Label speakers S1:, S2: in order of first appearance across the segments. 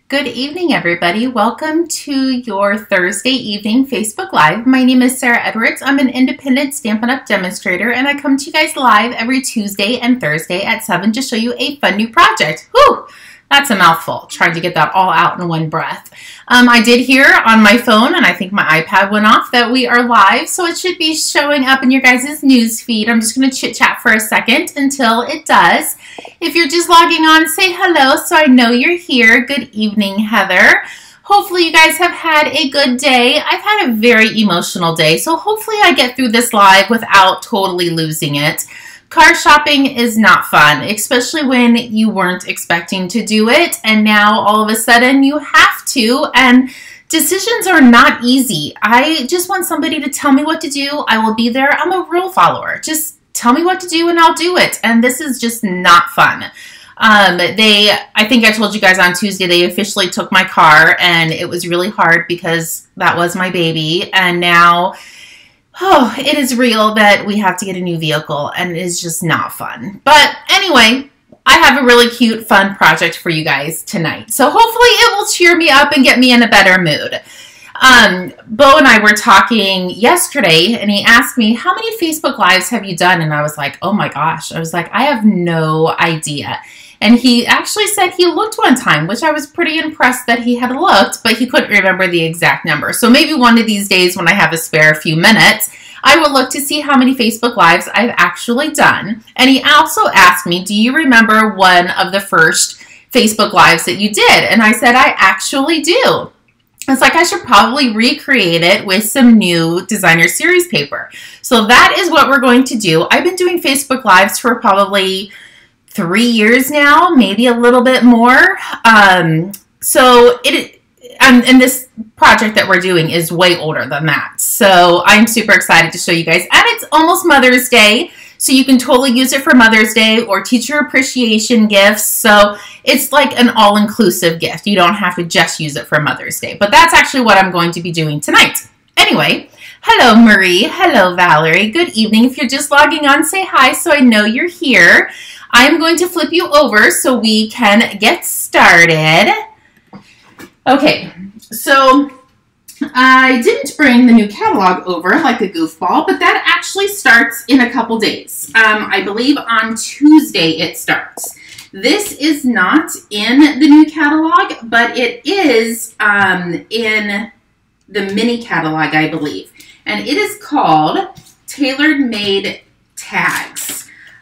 S1: Good evening, everybody. Welcome to your Thursday evening Facebook Live. My name is Sarah Edwards. I'm an independent Stampin' Up! Demonstrator, and I come to you guys live every Tuesday and Thursday at 7 to show you a fun new project. Whew! That's a mouthful, trying to get that all out in one breath. I did hear on my phone, and I think my iPad went off, that we are live, so it should be showing up in your guys' news feed. I'm just going to chit-chat for a second until it does. If you're just logging on, say hello so I know you're here. Good evening, Heather. Hopefully you guys have had a good day. I've had a very emotional day, so hopefully I get through this live without totally losing it. Car shopping is not fun, especially when you weren't expecting to do it, and now all of a sudden you have to, and decisions are not easy. I just want somebody to tell me what to do. I will be there. I'm a rule follower. Just tell me what to do and I'll do it, and this is just not fun. I think I told you guys on Tuesday, they officially took my car, and it was really hard because that was my baby, and now oh, it is real that we have to get a new vehicle, and it is just not fun. But anyway, I have a really cute, fun project for you guys tonight. So hopefully it will cheer me up and get me in a better mood. Bo and I were talking yesterday, and he asked me, how many Facebook Lives have you done? And I was like, oh my gosh. I was like, I have no idea. And he actually said he looked one time, which I was pretty impressed that he had looked, but he couldn't remember the exact number. So maybe one of these days when I have a spare few minutes, I will look to see how many Facebook Lives I've actually done. And he also asked me, do you remember one of the first Facebook Lives that you did? And I said, I actually do. It's like I should probably recreate it with some new designer series paper. So that is what we're going to do. I've been doing Facebook Lives for probably 3 years now, maybe a little bit more. And this project that we're doing is way older than that. So I'm super excited to show you guys. And it's almost Mother's Day, so you can totally use it for Mother's Day or teacher appreciation gifts. So it's like an all-inclusive gift. You don't have to just use it for Mother's Day. But that's actually what I'm going to be doing tonight. Anyway, hello, Marie. Hello, Valerie. Good evening. If you're just logging on, say hi so I know you're here. I'm going to flip you over so we can get started. Okay, so I didn't bring the new catalog over like a goofball, but that actually starts in a couple days. I believe on Tuesday it starts. This is not in the new catalog, but it is in the mini catalog, I believe. And it is called Tailored Made Tags.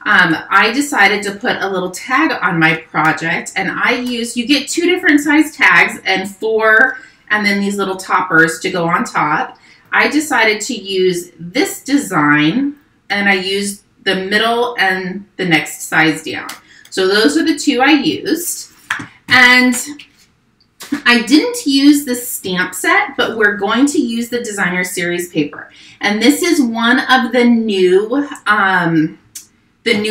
S1: I decided to put a little tag on my project, and you get 2 different size tags and 4, and then these little toppers to go on top. I decided to use this design, and I used the middle and the next size down. So those are the 2 I used. And I didn't use the stamp set, but we're going to use the designer series paper. And this is one of the new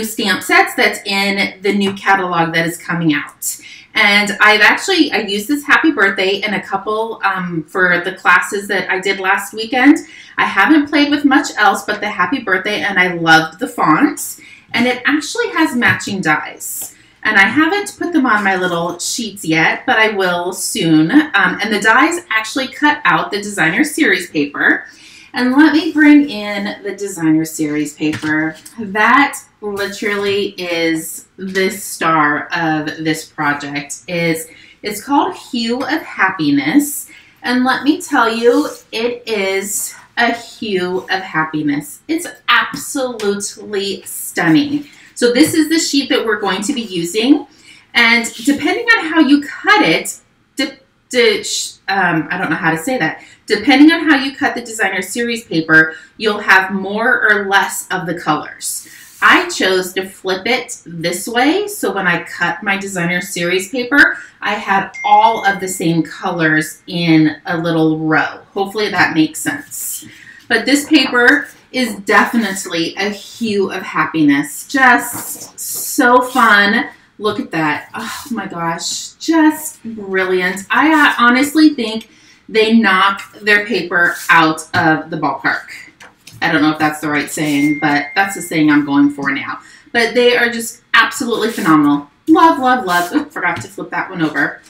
S1: stamp sets that's in the new catalog that is coming out. And I used this Happy Birthday in a couple for the classes that I did last weekend. I haven't played with much else but the Happy Birthday, and I loved the fonts. And it actually has matching dies. And I haven't put them on my little sheets yet, but I will soon. And the dies actually cut out the designer series paper. And let me bring in the designer series paper. That literally is the star of this project. It's called Hue of Happiness. And let me tell you, it is a hue of happiness. It's absolutely stunning. So this is the sheet that we're going to be using. And depending on how you cut it, I don't know how to say that. Depending on how you cut the designer series paper, you'll have more or less of the colors. I chose to flip it this way, so when I cut my designer series paper, I had all of the same colors in a little row. Hopefully that makes sense. But this paper is definitely a hue of happiness. Just so fun. Look at that. Oh my gosh, just brilliant. I honestly think they knock their paper out of the ballpark. I don't know if that's the right saying, but that's the saying I'm going for now. But they are just absolutely phenomenal. Love, love, love. Oh, forgot to flip that one over.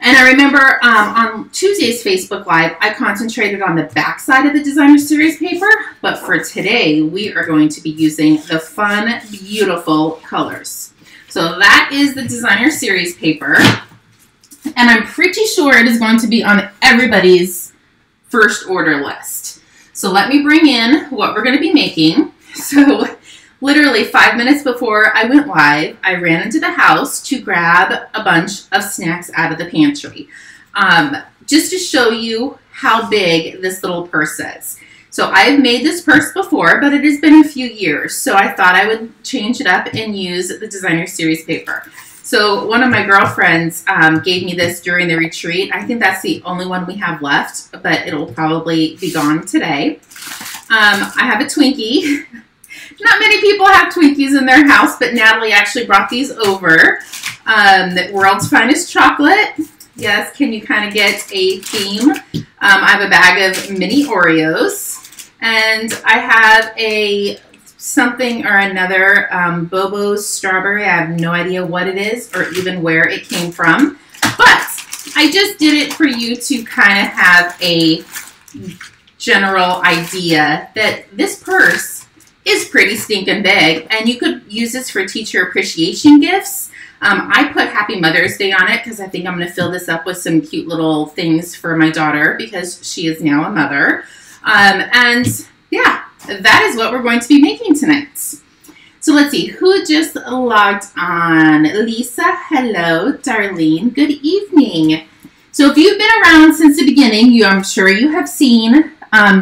S1: And I remember on Tuesday's Facebook Live, I concentrated on the back side of the designer series paper, but for today, we are going to be using the fun, beautiful colors. So that is the designer series paper, and I'm pretty sure it is going to be on everybody's first order list. So let me bring in what we're going to be making. So literally 5 minutes before I went live, I ran into the house to grab a bunch of snacks out of the pantry, just to show you how big this little purse is. So I've made this purse before, but it has been a few years, so I thought I would change it up and use the designer series paper. So one of my girlfriends gave me this during the retreat. I think that's the only one we have left, but it'll probably be gone today. I have a Twinkie. Not many people have Twinkies in their house, but Natalie actually brought these over. The World's Finest Chocolate. Yes, can you kind of get a theme? I have a bag of mini Oreos. And I have a something or another Bobo's strawberry. I have no idea what it is or even where it came from. But I just did it for you to kind of have a general idea that this purse is pretty stinking big, and you could use this for teacher appreciation gifts. I put Happy Mother's Day on it because I think I'm going to fill this up with some cute little things for my daughter because she is now a mother. And yeah, that is what we're going to be making tonight. So let's see, who just logged on? Lisa, hello. Darlene, good evening. So if you've been around since the beginning, I'm sure you have seen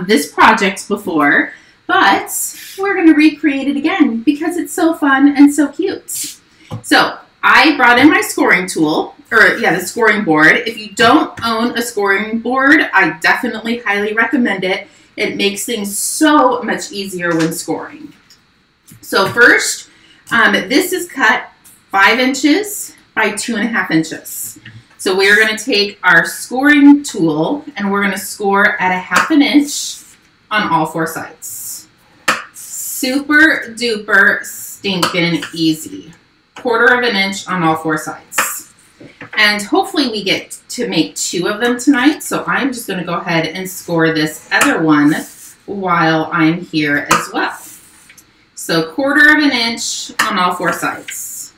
S1: this project before, but we're going to recreate it again because it's so fun and so cute. So I brought in my scoring tool, the scoring board. If you don't own a scoring board, I definitely highly recommend it. It makes things so much easier when scoring. So first, this is cut 5 inches by 2.5 inches. So we're going to take our scoring tool and we're going to score at 1/2 inch on all 4 sides. Super duper stinking easy. 1/4 inch on all 4 sides. And hopefully we get to make 2 of them tonight. So I'm just going to go ahead and score this other one while I'm here as well. So 1/4 inch on all 4 sides.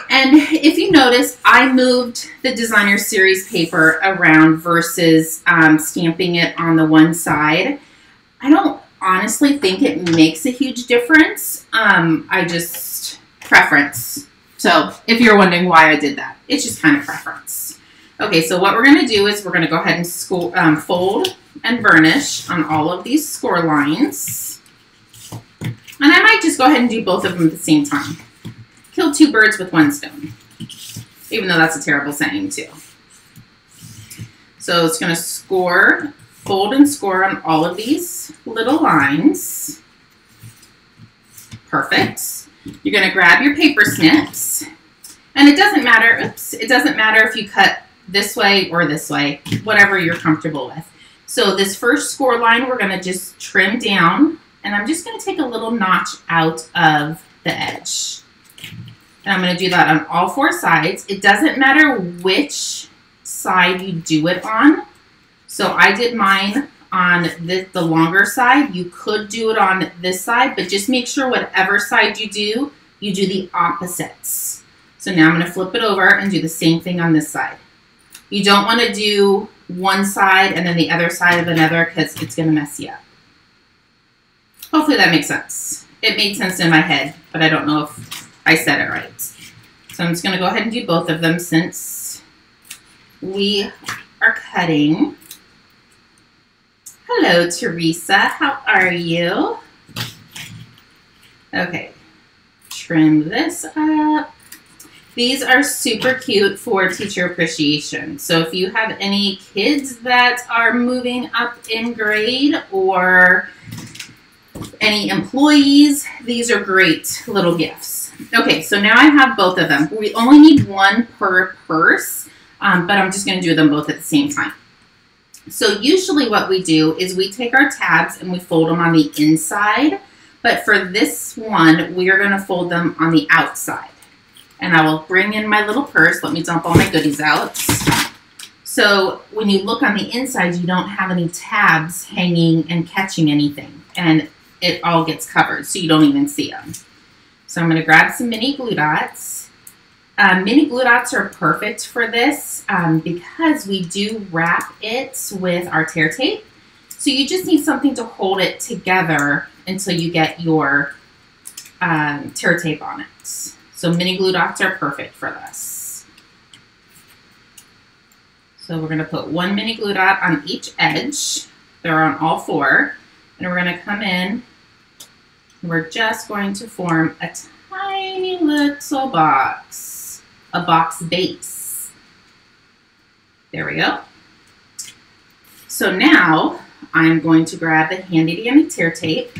S1: And if you notice, I moved the designer series paper around versus stamping it on the one side. I don't honestly think it makes a huge difference. I just preference. So if you're wondering why I did that, it's just kind of preference. Okay, so what we're going to do is we're going to go ahead and fold and varnish on all of these score lines. And I might just go ahead and do both of them at the same time. Kill 2 birds with 1 stone. Even though that's a terrible saying too. So it's going to fold and score on all of these little lines. Perfect. You're going to grab your paper snips. And it doesn't matter, it doesn't matter if you cut this way or this way, whatever you're comfortable with. So this first score line, we're going to just trim down. And I'm just going to take a little notch out of the edge. And I'm going to do that on all 4 sides. It doesn't matter which side you do it on. So I did mine on the longer side. You could do it on this side, but just make sure whatever side you do the opposites. So now I'm going to flip it over and do the same thing on this side. You don't want to do one side and then the other side of another because it's going to mess you up. Hopefully that makes sense. It made sense in my head, but I don't know if I said it right. So I'm just going to go ahead and do both of them since we are cutting. Hello, Teresa. How are you? Okay. Trim this up. These are super cute for teacher appreciation. So if you have any kids that are moving up in grade or any employees, these are great little gifts. Okay, so now I have both of them. We only need one per purse, but I'm just going to do them both at the same time. So usually what we do is we take our tabs and we fold them on the inside, but for this one, we are going to fold them on the outside. And I will bring in my little purse. Let me dump all my goodies out. So when you look on the inside, you don't have any tabs hanging and catching anything. And it all gets covered, so you don't even see them. So I'm going to grab some mini glue dots. Mini glue dots are perfect for this because we do wrap it with our tear tape. So you just need something to hold it together until you get your tear tape on it. So mini glue dots are perfect for this. So we're going to put one mini glue dot on each edge. They're on all four. And we're going to come in and we're just going to form a tiny little box, a box base. There we go. So now I'm going to grab the handy dandy tear tape.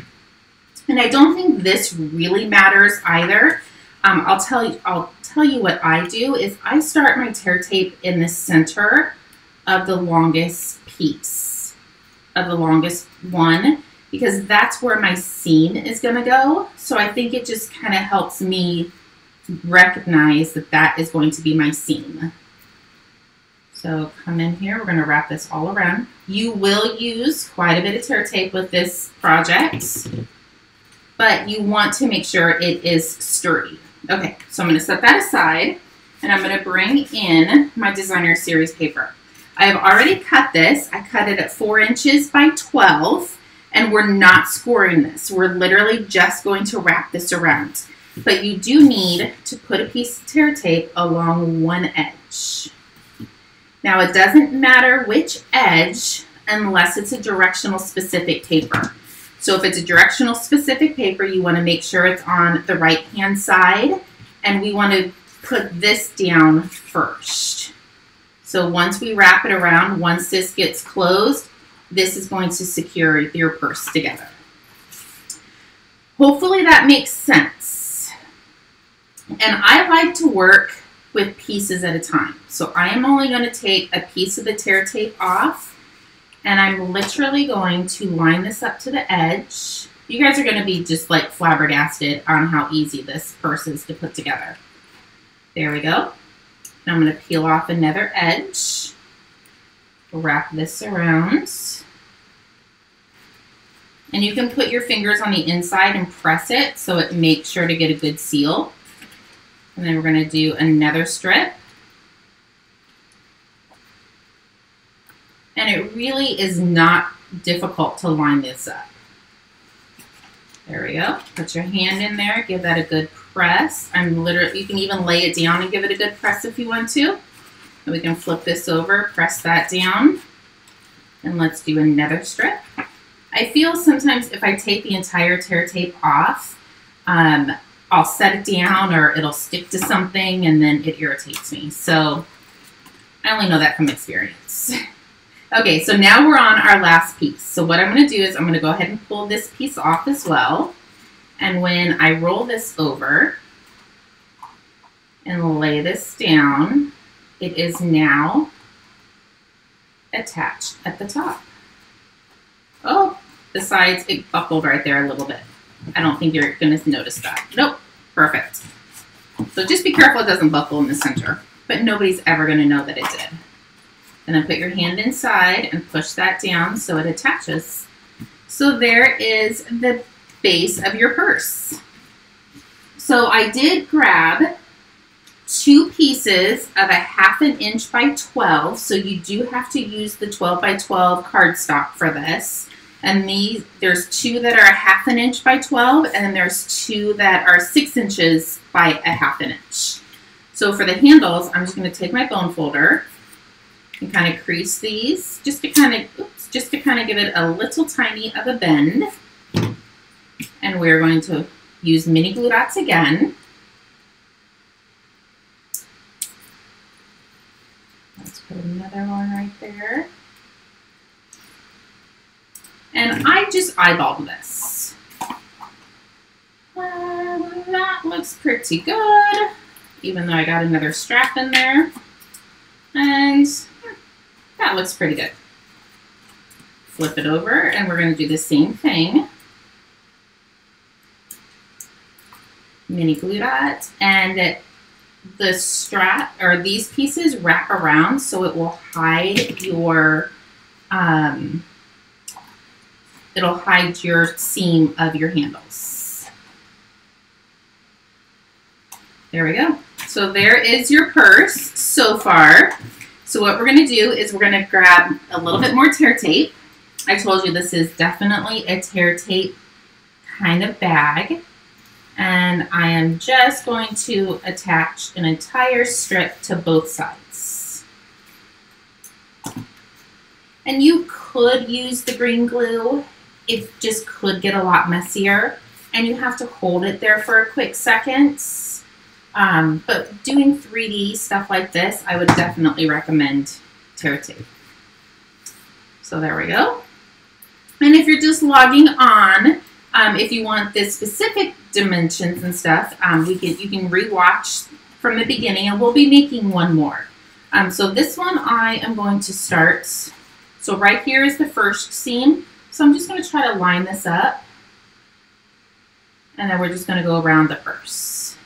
S1: And I don't think this really matters either. I'll tell you what I do is I start my tear tape in the center of the longest piece, of the longest one, because that's where my seam is going to go. So I think it just kind of helps me recognize that that is going to be my seam. So come in here, we're going to wrap this all around. You will use quite a bit of tear tape with this project, but you want to make sure it is sturdy. Okay, so I'm going to set that aside, and I'm going to bring in my designer series paper. I have already cut this. I cut it at 4 inches by 12, and we're not scoring this. We're literally just going to wrap this around. But you do need to put a piece of tear tape along one edge. Now, it doesn't matter which edge unless it's a directional specific paper. So if it's a directional specific paper, you want to make sure it's on the right-hand side, and we want to put this down first. So once we wrap it around, once this gets closed, this is going to secure your purse together. Hopefully that makes sense. And I like to work with pieces at a time. So I am only going to take a piece of the tear tape off, and I'm literally going to line this up to the edge. You guys are going to be just like flabbergasted on how easy this purse is to put together. There we go. Now I'm going to peel off another edge. Wrap this around. And you can put your fingers on the inside and press it so it makes sure to get a good seal. And then we're going to do another strip. And it really is not difficult to line this up. There we go. Put your hand in there, give that a good press. You can even lay it down and give it a good press if you want to. And we can flip this over, press that down, and let's do another strip. I feel sometimes if I take the entire tear tape off, I'll set it down or it'll stick to something and then it irritates me. So I only know that from experience. Okay, so now we're on our last piece. So what I'm going to do is I'm going to go ahead and pull this piece off as well. And when I roll this over and lay this down, it is now attached at the top. Oh, the sides, it buckled right there a little bit. I don't think you're going to notice that. Nope, perfect. So just be careful it doesn't buckle in the center, but nobody's ever going to know that it did. And then put your hand inside and push that down so it attaches. So there is the base of your purse. So I did grab 2 pieces of a 1/2 inch by 12. So you do have to use the 12 by 12 cardstock for this. And there's 2 that are a 1/2 inch by 12, and there's 2 that are 6 inches by a 1/2 inch. So for the handles, I'm just going to take my bone folder and kind of crease these just to kind of give it a little tiny of a bend. And we're going to use mini glue dots again. Let's put another one right there. And I just eyeballed this. That looks pretty good, even though I got another strap in there. And that looks pretty good. Flip it over, and we're going to do the same thing. Mini glue dot, and the strap or these pieces wrap around so it will hide your it'll hide your seam of your handles. There we go. So there is your purse so far. So what we're going to do is we're going to grab a little bit more tear tape. I told you this is definitely a tear tape kind of bag. And I am just going to attach an entire strip to both sides. And you could use the green glue. It just could get a lot messier. And you have to hold it there for a quick second. But doing 3D stuff like this, I would definitely recommend tear tape. So there we go. And if you're just logging on, if you want the specific dimensions and stuff, you can rewatch from the beginning, and we'll be making one more. So this one I am going to start. So right here is the first seam. So I'm just going to try to line this up, and then we're just going to go around the purse.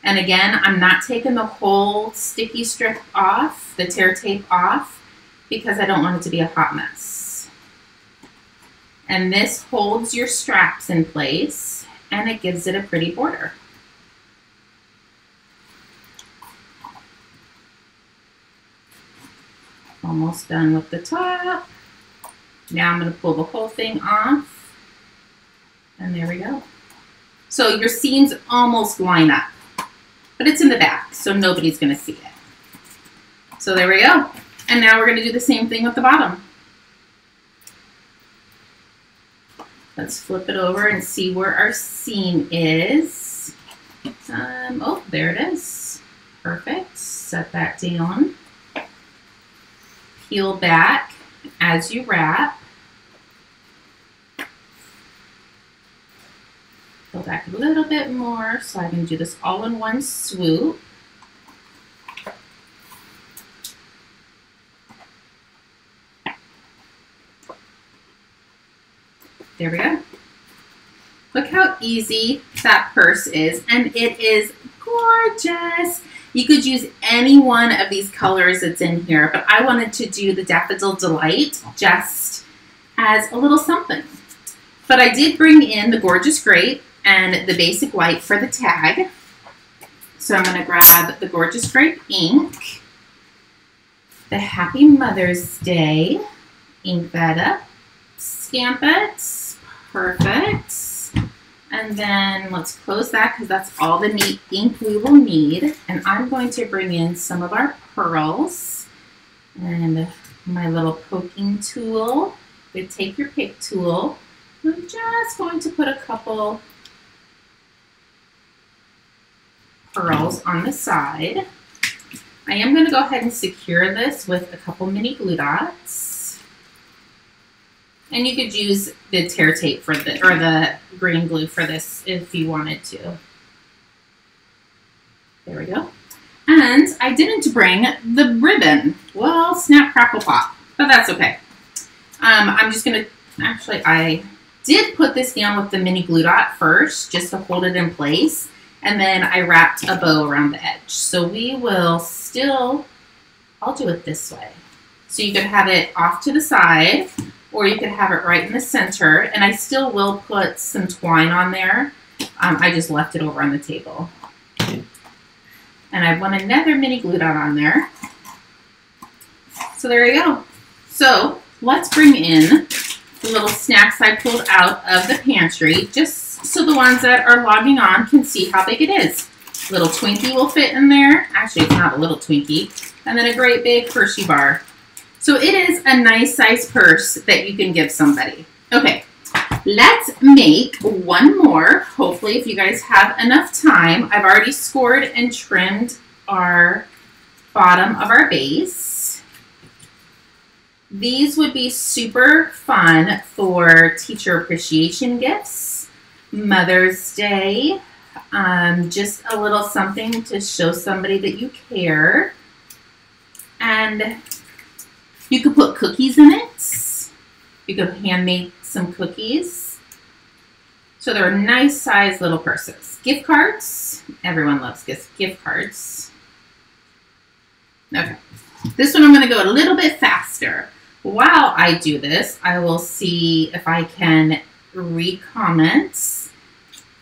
S1: And again, I'm not taking the whole sticky strip off, the tear tape off, because I don't want it to be a hot mess. And this holds your straps in place, and it gives it a pretty border. Almost done with the top. Now I'm going to pull the whole thing off, and there we go. So your seams almost line up, but it's in the back, so nobody's going to see it. So there we go. And now we're going to do the same thing with the bottom. Let's flip it over and see where our seam is. Oh, there it is. Perfect. Set that down. Peel back as you wrap. Peel back a little bit more so I can do this all in one swoop. There we go. Look how easy that purse is, and it is gorgeous. You could use any one of these colors that's in here, but I wanted to do the Daffodil Delight just as a little something. But I did bring in the Gorgeous Grape and the Basic White for the tag. So I'm going to grab the Gorgeous Grape ink, the Happy Mother's Day, ink that up, stamp it. Perfect. And then let's close that because that's all the neat ink we will need. And I'm going to bring in some of our pearls and my little poking tool. You take your pick tool. I'm just going to put a couple pearls on the side. I am going to go ahead and secure this with a couple mini glue dots. And you could use the tear tape for the, or the green glue for this if you wanted to. There we go. And I didn't bring the ribbon. Well, snap, crackle, pop, but that's okay. I'm just gonna, actually I did put this down with the mini glue dot first, just to hold it in place. And then I wrapped a bow around the edge. So we will still, I'll do it this way. So you could have it off to the side, or you could have it right in the center, and I still will put some twine on there. I just left it over on the table. And I want another mini glue dot on there. So there you go. So let's bring in the little snacks I pulled out of the pantry, just so the ones that are logging on can see how big it is. Little Twinkie will fit in there. Actually, it's not a little Twinkie. And then a great big Hershey bar. So it is a nice size purse that you can give somebody. Okay, let's make one more. Hopefully, if you guys have enough time. I've already scored and trimmed our bottom of our base. These would be super fun for teacher appreciation gifts, Mother's Day, just a little something to show somebody that you care. And you could put cookies in it. You could hand make some cookies. So they're nice size little purses. Gift cards. Everyone loves gift cards. Okay. This one I'm going to go a little bit faster. While I do this, I will see if I can read comments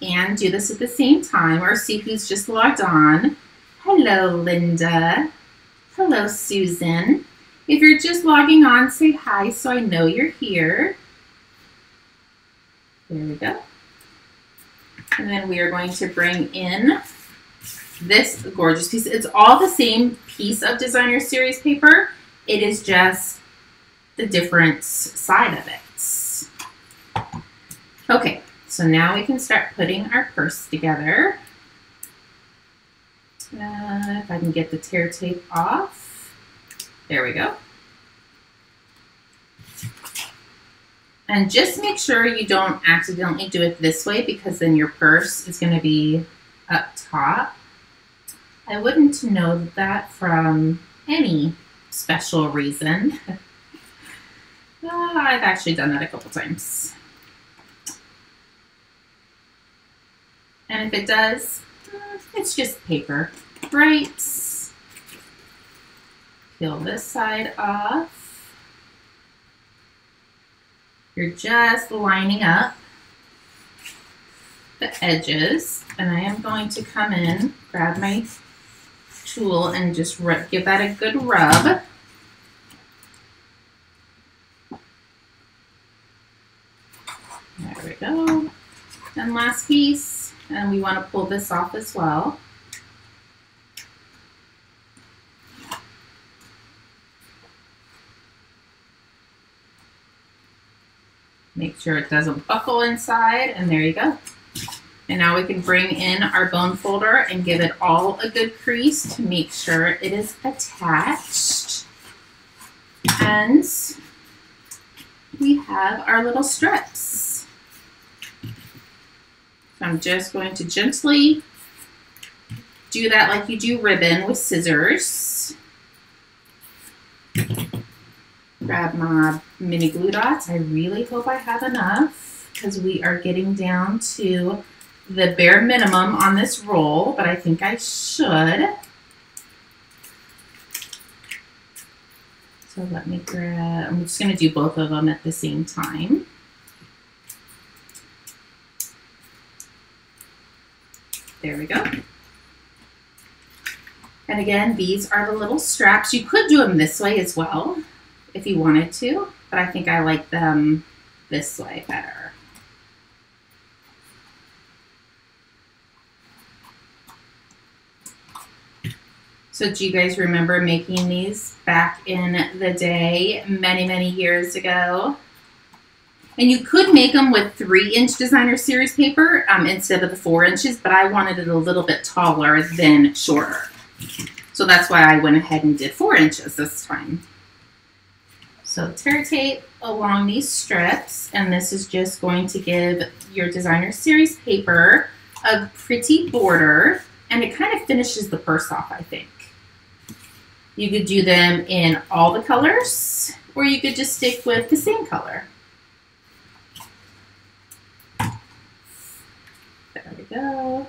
S1: and do this at the same time, or see who's just logged on. Hello, Linda. Hello, Susan. If you're just logging on, say hi so I know you're here. There we go. And then we are going to bring in this gorgeous piece. It's all the same piece of designer series paper. It is just the different side of it. Okay, so now we can start putting our purse together. If I can get the tear tape off. There we go. And just make sure you don't accidentally do it this way, because then your purse is going to be up top. I wouldn't know that from any special reason. I've actually done that a couple times. And if it does, it's just paper, right? Peel this side off. You're just lining up the edges, and I am going to come in, grab my tool, and just give that a good rub. There we go. And last piece, and we want to pull this off as well. Make sure it doesn't buckle inside, and there you go. And now we can bring in our bone folder and give it all a good crease to make sure it is attached. And we have our little strips. So I'm just going to gently do that like you do ribbon with scissors. Grab my mini glue dots. I really hope I have enough, because we are getting down to the bare minimum on this roll, but I think I should. So let me grab, I'm just going to do both of them at the same time. There we go. And again, these are the little straps. You could do them this way as well if you wanted to, but I think I like them this way better. So do you guys remember making these back in the day, many, many years ago? And you could make them with 3-inch designer series paper instead of the 4 inches, but I wanted it a little bit taller than shorter. So that's why I went ahead and did 4 inches this time. So tear tape along these strips, and this is just going to give your designer series paper a pretty border, and it kind of finishes the purse off, I think. You could do them in all the colors, or you could just stick with the same color. There we go.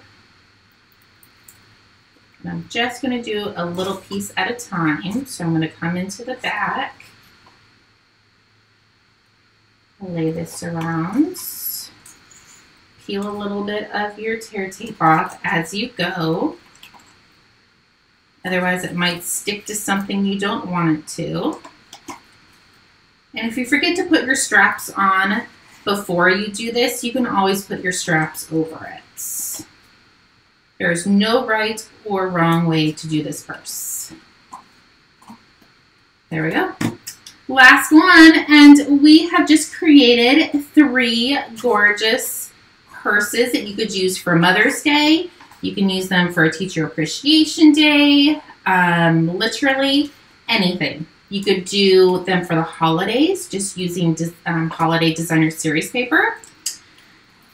S1: And I'm just going to do a little piece at a time. So I'm going to come into the back, lay this around, peel a little bit of your tear tape off as you go. Otherwise, it might stick to something you don't want it to. And if you forget to put your straps on before you do this, you can always put your straps over it. There's no right or wrong way to do this purse. There we go. Last one, and we have just created 3 gorgeous purses that you could use for Mother's Day. You can use them for a Teacher Appreciation Day, literally anything. You could do them for the holidays, just using holiday designer series paper.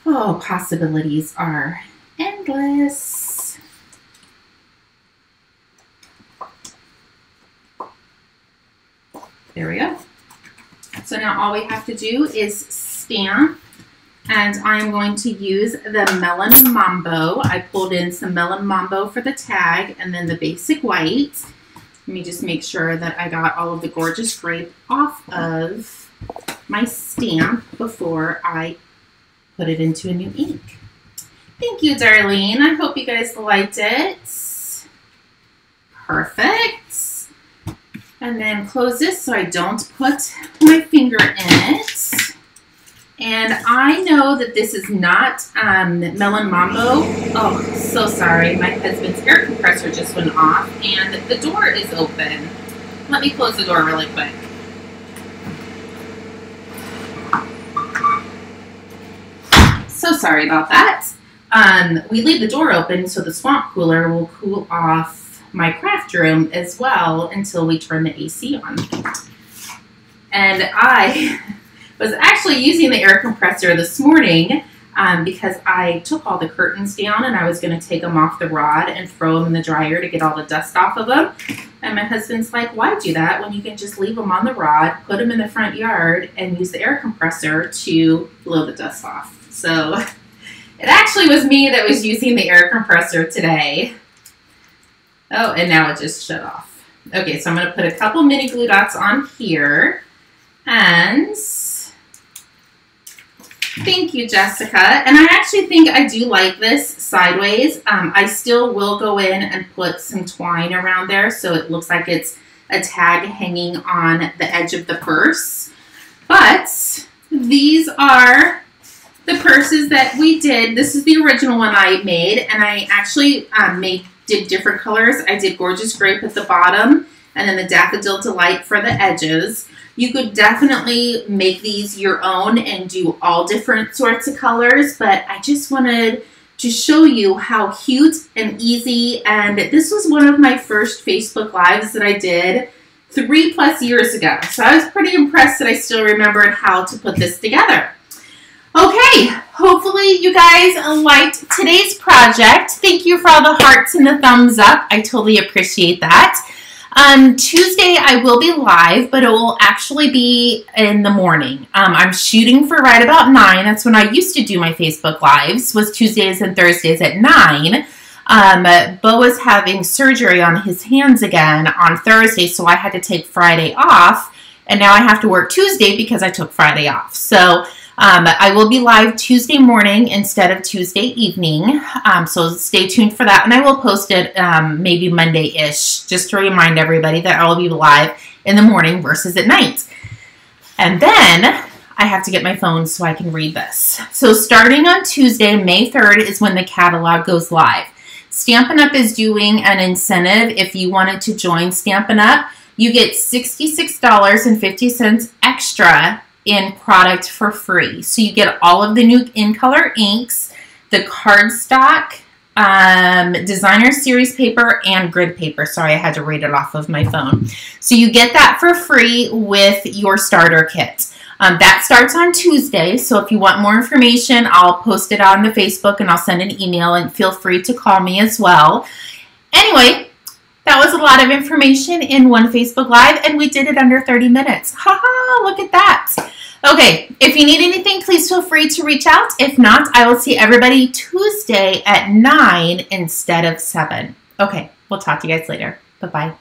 S1: Oh, possibilities are endless. There we go. So now all we have to do is stamp And I'm going to use the Melon Mambo. I pulled in some Melon Mambo for the tag and then the basic white. Let me just make sure that I got all of the gorgeous grape off of my stamp before I put it into a new ink. Thank you, Darlene. I hope you guys liked it. Perfect. And then close this so I don't put my finger in it. And I know that this is not Melon Mambo. Oh, so sorry. My husband's air compressor just went off and the door is open. Let me close the door really quick. So sorry about that. We leave the door open so the swamp cooler will cool off my craft room as well until we turn the AC on. And I was actually using the air compressor this morning because I took all the curtains down and I was going to take them off the rod and throw them in the dryer to get all the dust off of them. And my husband's like, why do that when you can just leave them on the rod, put them in the front yard, and use the air compressor to blow the dust off? So it actually was me that was using the air compressor today. Oh, and now it just shut off. Okay, so I'm going to put a couple mini glue dots on here. And thank you, Jessica. And I actually think I do like this sideways. I still will go in and put some twine around there so it looks like it's a tag hanging on the edge of the purse. But these are the purses that we did. This is the original one I made, and I actually did different colors. I did Gorgeous Grape at the bottom, and then the Daffodil Delight for the edges. You could definitely make these your own and do all different sorts of colors, but I just wanted to show you how cute and easy, and this was one of my first Facebook Lives that I did 3+ years ago. So I was pretty impressed that I still remembered how to put this together. Okay, hopefully you guys liked today's project. Thank you for all the hearts and the thumbs up. I totally appreciate that. Tuesday I will be live, but it will actually be in the morning. I'm shooting for right about 9. That's when I used to do my Facebook Lives, was Tuesdays and Thursdays at 9. Bo was having surgery on his hands again on Thursday, so I had to take Friday off, and now I have to work Tuesday because I took Friday off. So I will be live Tuesday morning instead of Tuesday evening, so stay tuned for that, and I will post it maybe Monday-ish, just to remind everybody that I will be live in the morning versus at night. And then I have to get my phone so I can read this. So starting on Tuesday, May 3rd, is when the catalog goes live. Stampin' Up! Is doing an incentive. If you wanted to join Stampin' Up!, you get $66.50 extra in product for free. So you get all of the new in-color inks, the cardstock, designer series paper, and grid paper. Sorry, I had to read it off of my phone. So you get that for free with your starter kit. That starts on Tuesday, so if you want more information, I'll post it on the Facebook and I'll send an email, and feel free to call me as well. Anyway, that was a lot of information in one Facebook Live, and we did it under 30 minutes. Haha, look at that. Okay, if you need anything, please feel free to reach out. If not, I will see everybody Tuesday at 9 instead of 7. Okay, we'll talk to you guys later. Bye-bye.